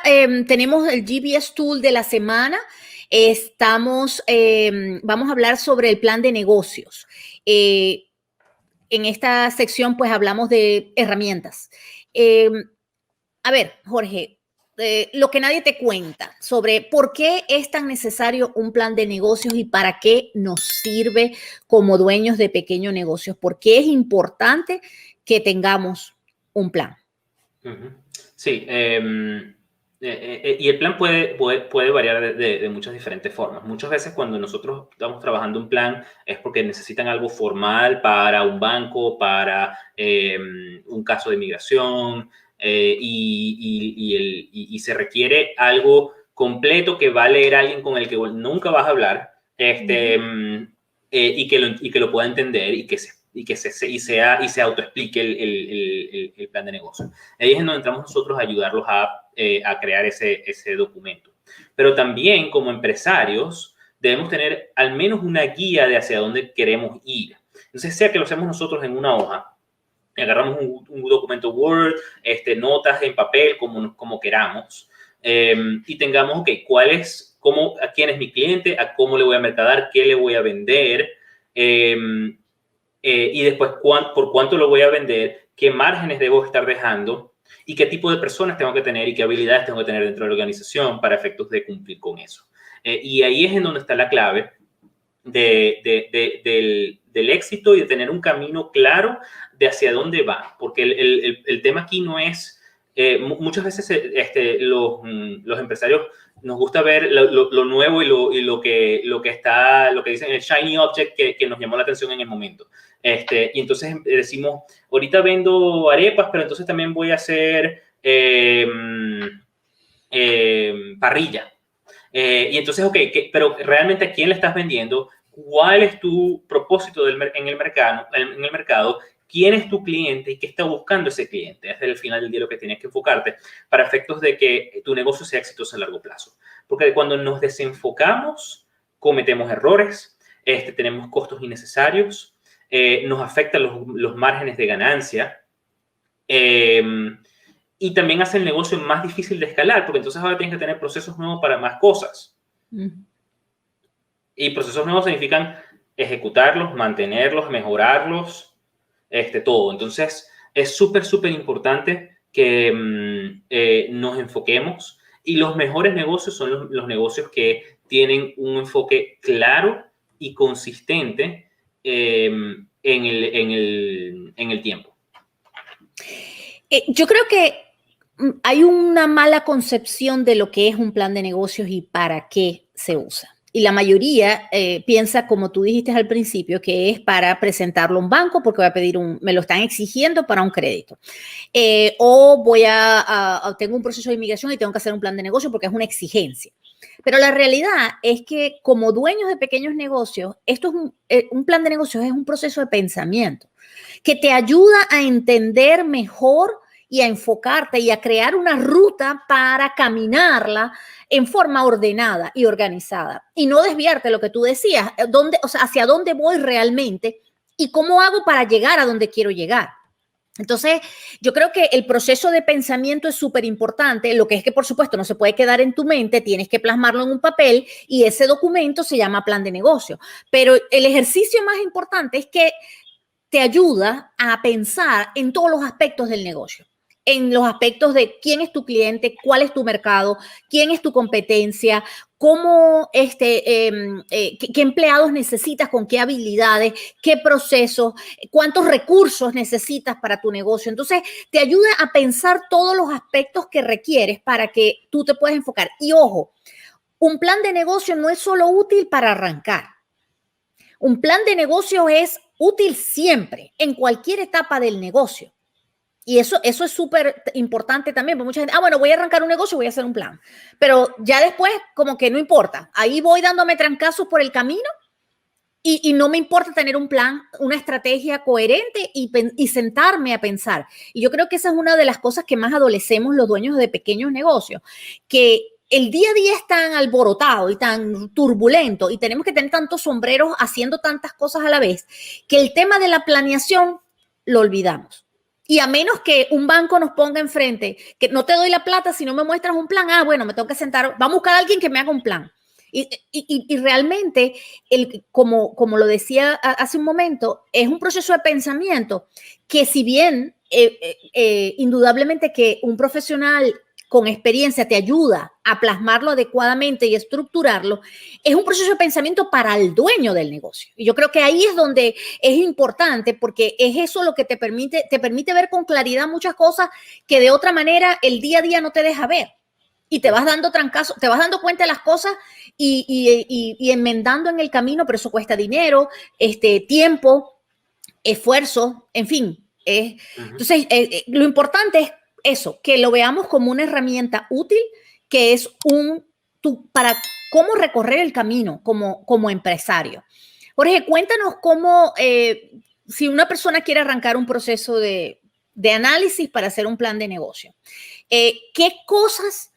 tenemos el GBS Tool de la semana. Vamos a hablar sobre el plan de negocios. En esta sección, pues, hablamos de herramientas. A ver, Jorge, lo que nadie te cuenta sobre por qué es tan necesario un plan de negocios y para qué nos sirve como dueños de pequeños negocios. ¿Por qué es importante que tengamos un plan? Sí, y el plan puede variar de muchas diferentes formas. Muchas veces cuando nosotros estamos trabajando un plan es porque necesitan algo formal para un banco, para un caso de migración, y se requiere algo completo que va a leer alguien con el que nunca vas a hablar, y que lo pueda entender y se autoexplique el plan de negocio. Ahí es en donde entramos nosotros a ayudarlos a crear ese documento. Pero también, como empresarios, debemos tener al menos una guía de hacia dónde queremos ir. Entonces, sea que lo hacemos nosotros en una hoja, agarramos un documento Word, notas en papel, como queramos, y tengamos, ok, a quién es mi cliente, a cómo le voy a mercadar, qué le voy a vender, y después por cuánto lo voy a vender, qué márgenes debo estar dejando y qué tipo de personas tengo que tener y qué habilidades tengo que tener dentro de la organización para efectos de cumplir con eso. Y ahí es en donde está la clave del éxito y de tener un camino claro de hacia dónde va, porque el tema aquí no es, muchas veces los empresarios nos gusta ver lo nuevo y lo que dicen el shiny object que nos llamó la atención en el momento. Y entonces decimos, ahorita vendo arepas, pero entonces también voy a hacer parrilla. Y entonces, ok, pero realmente ¿a quién le estás vendiendo? ¿Cuál es tu propósito en el mercado? ¿Quién es tu cliente y qué está buscando ese cliente? Es el final del día lo que tienes que enfocarte para efectos de que tu negocio sea exitoso a largo plazo. Porque cuando nos desenfocamos, cometemos errores, tenemos costos innecesarios, nos afectan los márgenes de ganancia, y también hace el negocio más difícil de escalar, porque entonces ahora tienes que tener procesos nuevos para más cosas. Y procesos nuevos significan ejecutarlos, mantenerlos, mejorarlos, todo. Entonces, es súper, súper importante que nos enfoquemos, y los mejores negocios son los negocios que tienen un enfoque claro y consistente en el tiempo. Yo creo que hay una mala concepción de lo que es un plan de negocios y para qué se usa. Y la mayoría piensa, como tú dijiste al principio, que es para presentarlo a un banco porque voy a pedir me lo están exigiendo para un crédito. O tengo un proceso de inmigración y tengo que hacer un plan de negocio porque es una exigencia. Pero la realidad es que como dueños de pequeños negocios, esto es un plan de negocios, es un proceso de pensamiento que te ayuda a entender mejor y a enfocarte y a crear una ruta para caminarla en forma ordenada y organizada y no desviarte de lo que tú decías, hacia dónde voy realmente y cómo hago para llegar a donde quiero llegar. Entonces, yo creo que el proceso de pensamiento es súper importante, lo que es que, por supuesto, no se puede quedar en tu mente, tienes que plasmarlo en un papel y ese documento se llama plan de negocio. Pero el ejercicio más importante es que te ayuda a pensar en todos los aspectos del negocio, en los aspectos de quién es tu cliente, cuál es tu mercado, quién es tu competencia, qué empleados necesitas, con qué habilidades, qué procesos, cuántos recursos necesitas para tu negocio. Entonces, te ayuda a pensar todos los aspectos que requieres para que tú te puedas enfocar. Y ojo, un plan de negocio no es solo útil para arrancar. Un plan de negocio es útil siempre, en cualquier etapa del negocio. Y eso es súper importante también, porque mucha gente, bueno, voy a arrancar un negocio, voy a hacer un plan. Pero ya después, como que no importa. Ahí voy dándome trancazos por el camino y no me importa tener un plan, una estrategia coherente y sentarme a pensar. Y yo creo que esa es una de las cosas que más adolecemos los dueños de pequeños negocios, que el día a día es tan alborotado y tan turbulento y tenemos que tener tantos sombreros haciendo tantas cosas a la vez, que el tema de la planeación lo olvidamos. Y a menos que un banco nos ponga enfrente, que no te doy la plata si no me muestras un plan, bueno, me tengo que sentar, vamos a buscar a alguien que me haga un plan. Y realmente, como lo decía hace un momento, es un proceso de pensamiento que si bien indudablemente que un profesional con experiencia te ayuda a plasmarlo adecuadamente y estructurarlo, es un proceso de pensamiento para el dueño del negocio. Y yo creo que ahí es donde es importante, porque es eso lo que te permite ver con claridad muchas cosas que de otra manera el día a día no te deja ver. Y te vas dando trancazos, te vas dando cuenta de las cosas y enmendando en el camino, pero eso cuesta dinero, tiempo, esfuerzo, en fin. Entonces, lo importante es eso, que lo veamos como una herramienta útil, que es para cómo recorrer el camino como empresario. Jorge, cuéntanos cómo, si una persona quiere arrancar un proceso de análisis para hacer un plan de negocio, ¿qué cosas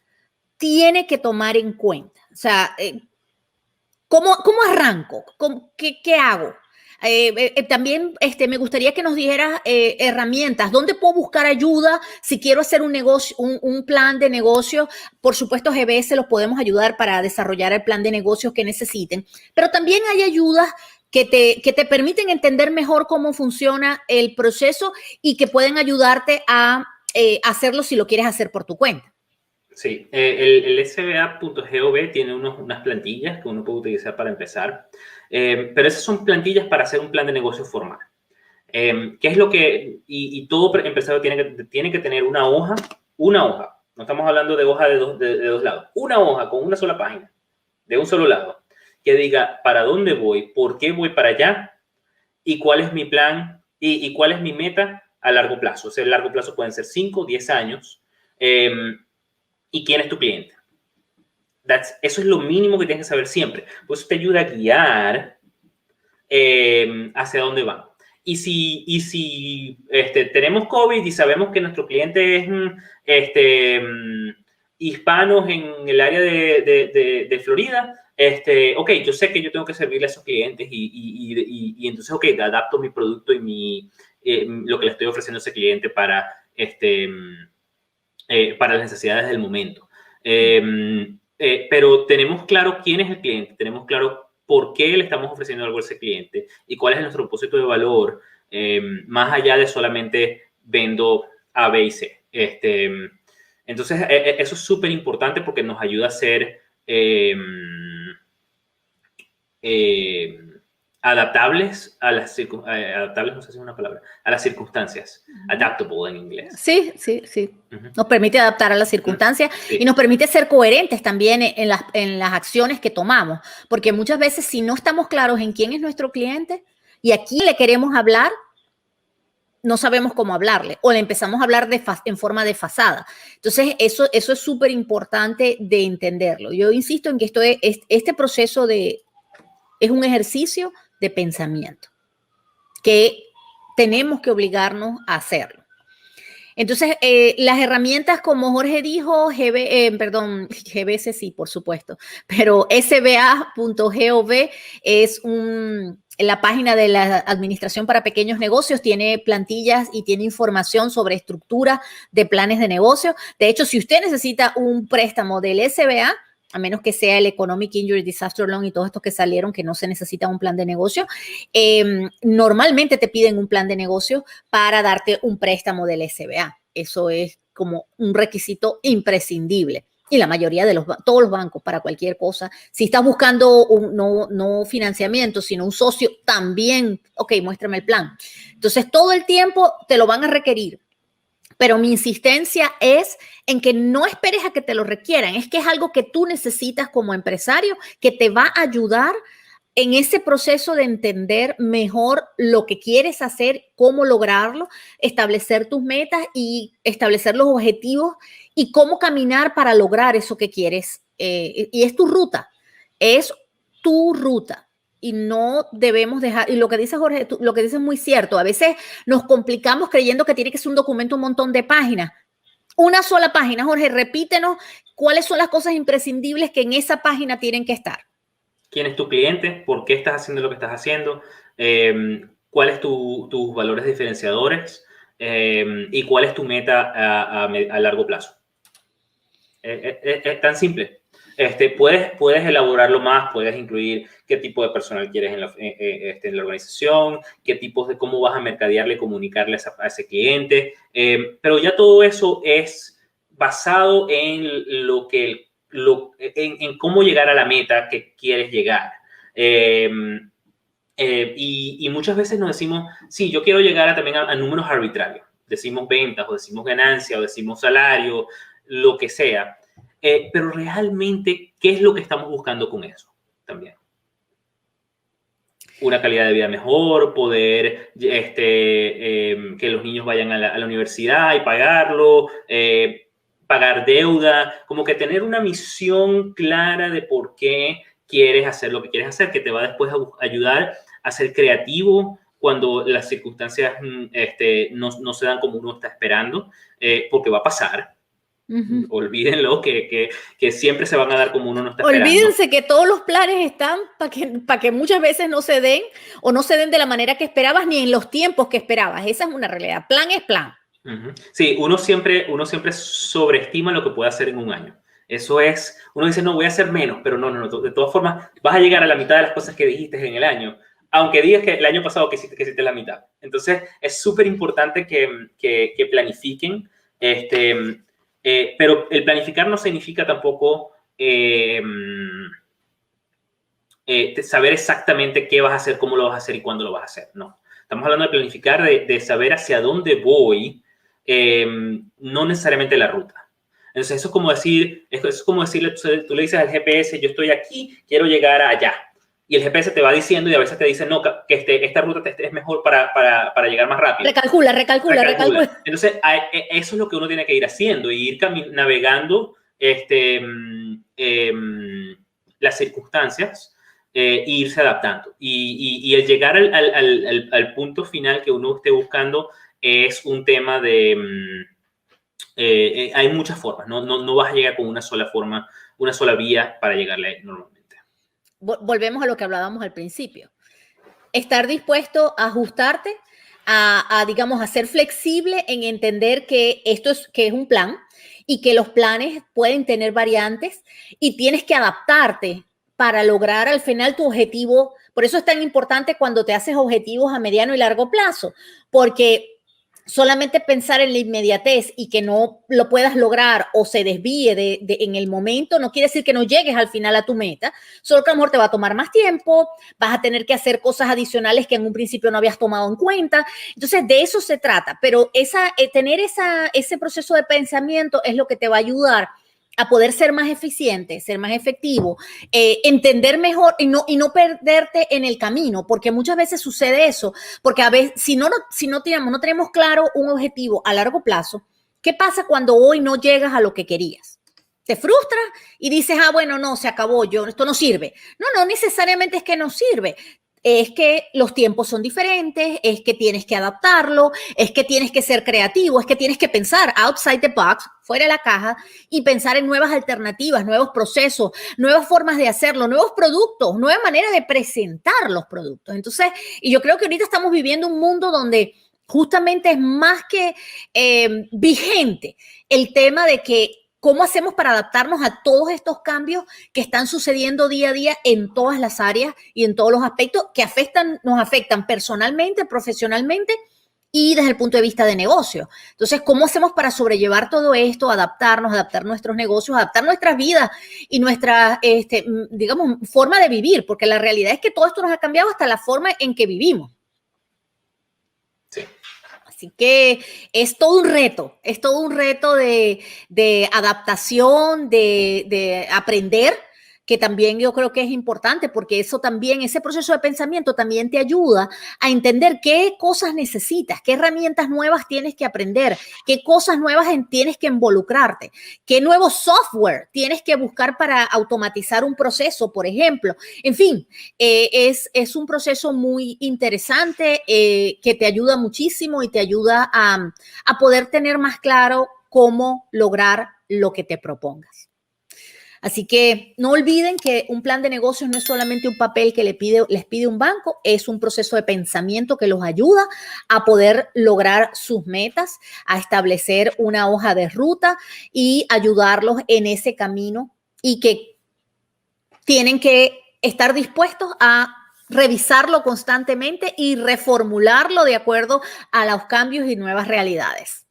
tiene que tomar en cuenta? O sea, ¿cómo arranco? ¿Qué hago? También me gustaría que nos dijeras herramientas. ¿Dónde puedo buscar ayuda si quiero hacer un negocio, un plan de negocio? Por supuesto, GBS los podemos ayudar para desarrollar el plan de negocios que necesiten, pero también hay ayudas que te permiten entender mejor cómo funciona el proceso y que pueden ayudarte a hacerlo si lo quieres hacer por tu cuenta. Sí, el sba.gov tiene unas plantillas que uno puede utilizar para empezar, pero esas son plantillas para hacer un plan de negocio formal. ¿Qué es lo que, y todo empresario tiene que tener una hoja, no estamos hablando de hoja de dos lados, una hoja con una sola página, de un solo lado, que diga para dónde voy, por qué voy para allá y cuál es mi plan y cuál es mi meta a largo plazo. O sea, a largo plazo pueden ser 5, 10 años. ¿Y quién es tu cliente? Eso es lo mínimo que tienes que saber siempre. Pues eso te ayuda a guiar hacia dónde van. Y si tenemos COVID y sabemos que nuestro cliente es hispanos en el área de Florida, ok, yo sé que yo tengo que servirle a esos clientes y entonces, ok, adapto mi producto y lo que le estoy ofreciendo a ese cliente para las necesidades del momento. Pero tenemos claro quién es el cliente, tenemos claro por qué le estamos ofreciendo algo a ese cliente y cuál es nuestro propósito de valor, más allá de solamente vendo A, B y C. Entonces, eso es súper importante porque nos ayuda a ser adaptables a las adaptables, no sé si es una palabra, a las circunstancias. Adaptable en inglés. Sí. Nos permite adaptar a las circunstancias y nos permite ser coherentes también en las acciones que tomamos, porque muchas veces si no estamos claros en quién es nuestro cliente y a quién le queremos hablar, no sabemos cómo hablarle o le empezamos a hablar en forma desfasada. Entonces, eso es súper importante de entenderlo. Yo insisto en que este proceso es un ejercicio de pensamiento que tenemos que obligarnos a hacerlo. Entonces, las herramientas, como Jorge dijo, GBS sí, por supuesto, pero sba.gov es la página de la Administración para Pequeños Negocios, tiene plantillas y tiene información sobre estructura de planes de negocio. De hecho, si usted necesita un préstamo del SBA, a menos que sea el Economic Injury Disaster Loan y todos estos que salieron que no se necesita un plan de negocio, normalmente te piden un plan de negocio para darte un préstamo del SBA. Eso es como un requisito imprescindible. Y la mayoría de todos los bancos para cualquier cosa. Si estás buscando no financiamiento, sino un socio, también, ok, muéstrame el plan. Entonces, todo el tiempo te lo van a requerir. Pero mi insistencia es en que no esperes a que te lo requieran. Es que es algo que tú necesitas como empresario, que te va a ayudar en ese proceso de entender mejor lo que quieres hacer, cómo lograrlo, establecer tus metas y establecer los objetivos y cómo caminar para lograr eso que quieres. Y es tu ruta, Y no debemos dejar, y lo que dice Jorge, lo que dice es muy cierto, a veces nos complicamos creyendo que tiene que ser un documento un montón de páginas. Una sola página, Jorge, repítenos cuáles son las cosas imprescindibles que en esa página tienen que estar. ¿Quién es tu cliente? ¿Por qué estás haciendo lo que estás haciendo? ¿Cuáles tus valores diferenciadores? ¿Y cuál es tu meta a largo plazo? Es tan simple. Puedes elaborarlo más, puedes incluir qué tipo de personal quieres en la organización, qué tipos de cómo vas a mercadearle, comunicarle a ese cliente, pero ya todo eso es basado en en cómo llegar a la meta que quieres llegar. Y muchas veces nos decimos, sí, yo quiero llegar también a números arbitrarios. Decimos ventas, o decimos ganancia, o decimos salario, lo que sea. Pero realmente, ¿qué es lo que estamos buscando con eso? También. Una calidad de vida mejor, poder que los niños vayan a la universidad y pagarlo, pagar deuda, como que tener una misión clara de por qué quieres hacer lo que quieres hacer, que te va después a ayudar a ser creativo cuando las circunstancias no se dan como uno está esperando, porque va a pasar. Uh-huh. Olvídenlo, que siempre se van a dar como uno no está esperando. Olvídense que todos los planes están para que muchas veces no se den o no se den de la manera que esperabas ni en los tiempos que esperabas. Esa es una realidad. Plan es plan. Uh-huh. Sí, uno siempre sobreestima lo que puede hacer en un año. Eso es, uno dice, no, voy a hacer menos, pero no. De todas formas, vas a llegar a la mitad de las cosas que dijiste en el año, aunque digas que el año pasado que hiciste la mitad. Entonces, es súper importante que planifiquen, pero el planificar no significa tampoco saber exactamente qué vas a hacer, cómo lo vas a hacer y cuándo lo vas a hacer. No, estamos hablando de planificar, de saber hacia dónde voy, no necesariamente la ruta. Entonces, eso es como decirle, tú le dices al GPS, yo estoy aquí, quiero llegar allá. Y el GPS te va diciendo y a veces te dice, no, que esta ruta es mejor para llegar más rápido. Recalcula. Entonces, eso es lo que uno tiene que ir haciendo y ir navegando las circunstancias e irse adaptando. Y el llegar al punto final que uno esté buscando es un tema de... hay muchas formas, no vas a llegar con una sola forma, una sola vía para llegarle normalmente. Volvemos a lo que hablábamos al principio. Estar dispuesto a ajustarte, digamos, a ser flexible en entender que esto que es un plan y que los planes pueden tener variantes y tienes que adaptarte para lograr al final tu objetivo. Por eso es tan importante cuando te haces objetivos a mediano y largo plazo, porque solamente pensar en la inmediatez y que no lo puedas lograr o se desvíe en el momento, no quiere decir que no llegues al final a tu meta, solo que a lo mejor te va a tomar más tiempo, vas a tener que hacer cosas adicionales que en un principio no habías tomado en cuenta. Entonces, de eso se trata, pero tener ese proceso de pensamiento es lo que te va a ayudar a poder ser más eficiente, ser más efectivo, entender mejor y no perderte en el camino, porque muchas veces sucede eso, porque a veces si no tenemos claro un objetivo a largo plazo, ¿qué pasa cuando hoy no llegas a lo que querías? Te frustras y dices, bueno, no, se acabó, esto no sirve. No necesariamente es que no sirve. Es que los tiempos son diferentes, es que tienes que adaptarlo, es que tienes que ser creativo, es que tienes que pensar outside the box, fuera de la caja, y pensar en nuevas alternativas, nuevos procesos, nuevas formas de hacerlo, nuevos productos, nueva manera de presentar los productos. Entonces, y yo creo que ahorita estamos viviendo un mundo donde justamente es más que vigente el tema de que ¿cómo hacemos para adaptarnos a todos estos cambios que están sucediendo día a día en todas las áreas y en todos los aspectos que nos afectan personalmente, profesionalmente y desde el punto de vista de negocio? Entonces, ¿cómo hacemos para sobrellevar todo esto, adaptar nuestros negocios, adaptar nuestras vidas y nuestra, digamos, forma de vivir? Porque la realidad es que todo esto nos ha cambiado hasta la forma en que vivimos. Sí. Así que es todo un reto de adaptación, de aprender, que también yo creo que es importante porque eso también, ese proceso de pensamiento también te ayuda a entender qué cosas necesitas, qué herramientas nuevas tienes que aprender, qué cosas nuevas tienes que involucrarte, qué nuevo software tienes que buscar para automatizar un proceso, por ejemplo. En fin, es un proceso muy interesante que te ayuda muchísimo y te ayuda a poder tener más claro cómo lograr lo que te propongas. Así que no olviden que un plan de negocios no es solamente un papel que les pide un banco, es un proceso de pensamiento que los ayuda a poder lograr sus metas, a establecer una hoja de ruta y ayudarlos en ese camino, y que tienen que estar dispuestos a revisarlo constantemente y reformularlo de acuerdo a los cambios y nuevas realidades.